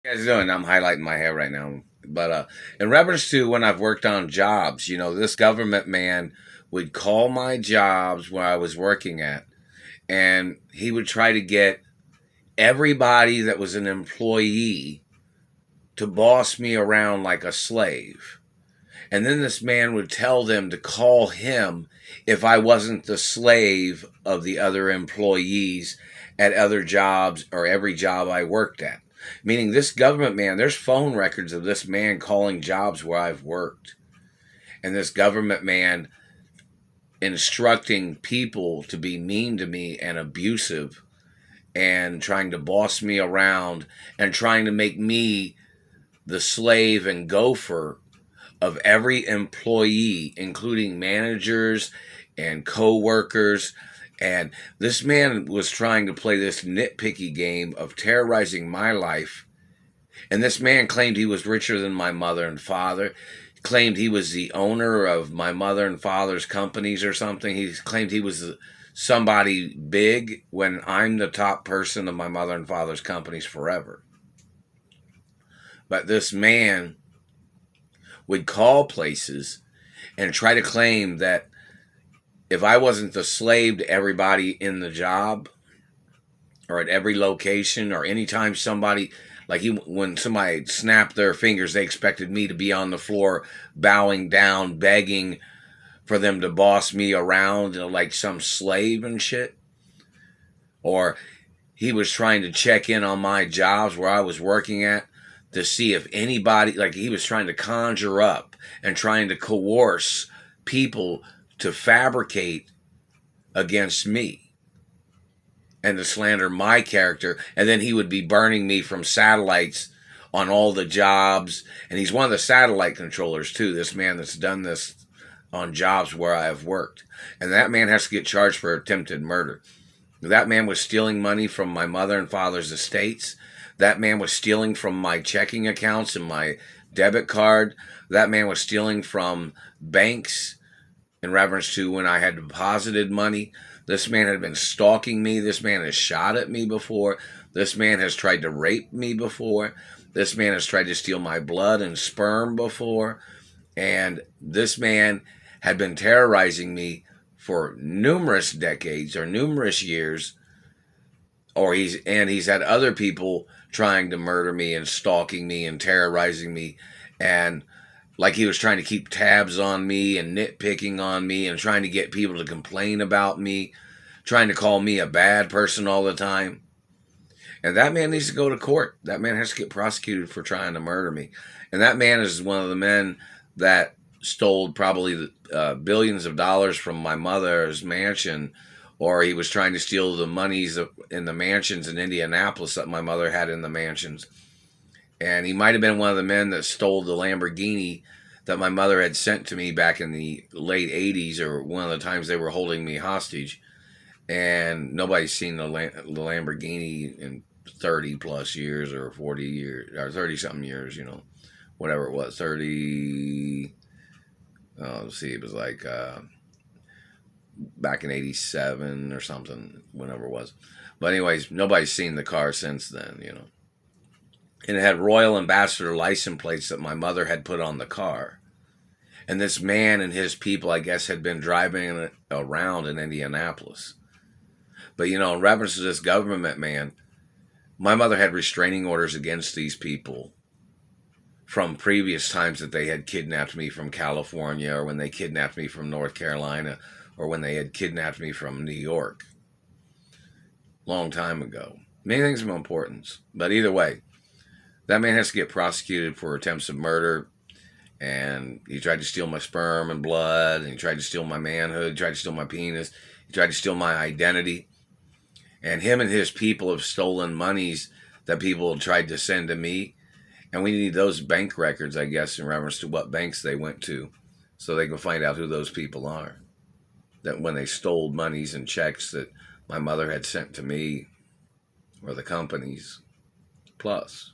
You guys doing? I'm highlighting my hair right now. But in reference to when I've worked on jobs, this government man would call my jobs where I was working at, and he would try to get everybody that was an employee to boss me around like a slave. And then this man would tell them to call him if I wasn't the slave of the other employees at other jobs or every job I worked at. Meaning, this government man, there's phone records of this man calling jobs where I've worked. And this government man instructing people to be mean to me and abusive and trying to boss me around and trying to make me the slave and gopher of every employee, including managers and co-workers. And this man was trying to play this nitpicky game of terrorizing my life. And this man claimed he was richer than my mother and father. He claimed he was the owner of my mother and father's companies or something. He claimed he was somebody big when I'm the top person of my mother and father's companies forever. But this man would call places and try to claim that if I wasn't the slave to everybody in the job or at every location or anytime somebody, when somebody snapped their fingers, they expected me to be on the floor bowing down, begging for them to boss me around like some slave and shit. Or he was trying to check in on my jobs where I was working at to see if anybody, like he was trying to conjure up and trying to coerce people to fabricate against me and to slander my character. And then he would be burning me from satellites on all the jobs. And he's one of the satellite controllers too, this man that's done this on jobs where I have worked. And that man has to get charged for attempted murder. That man was stealing money from my mother and father's estates. That man was stealing from my checking accounts and my debit card. That man was stealing from banks in reference to when I had deposited money. This man had been stalking me. This man has shot at me before. This man has tried to rape me before. This man has tried to steal my blood and sperm before. And this man had been terrorizing me for numerous decades or numerous years. He's had other people trying to murder me and stalking me and terrorizing me, and like he was trying to keep tabs on me and nitpicking on me and trying to get people to complain about me, trying to call me a bad person all the time. And that man needs to go to court. That man has to get prosecuted for trying to murder me. And that man is one of the men that stole probably billions of dollars from my mother's mansion, or he was trying to steal the monies in the mansions in Indianapolis that my mother had in the mansions. And he might have been one of the men that stole the Lamborghini that my mother had sent to me back in the late 80s, or one of the times they were holding me hostage. And nobody's seen the Lamborghini in 30 plus years or 40 years or 30 something years, whatever it was, 30. Let's see, it was like back in 87 or something, whenever it was. But anyways, nobody's seen the car since then, And it had Royal Ambassador license plates that my mother had put on the car. And this man and his people, I guess, had been driving it around in Indianapolis. But, in reference to this government man, my mother had restraining orders against these people from previous times that they had kidnapped me from California, or when they kidnapped me from North Carolina, or when they had kidnapped me from New York. Long time ago. Many things of importance. But either way, that man has to get prosecuted for attempts of murder. And he tried to steal my sperm and blood. And he tried to steal my manhood. He tried to steal my penis. He tried to steal my identity. And him and his people have stolen monies that people tried to send to me. And we need those bank records, I guess, in reference to what banks they went to, so they can find out who those people are. That when they stole monies and checks that my mother had sent to me or the companies. Plus.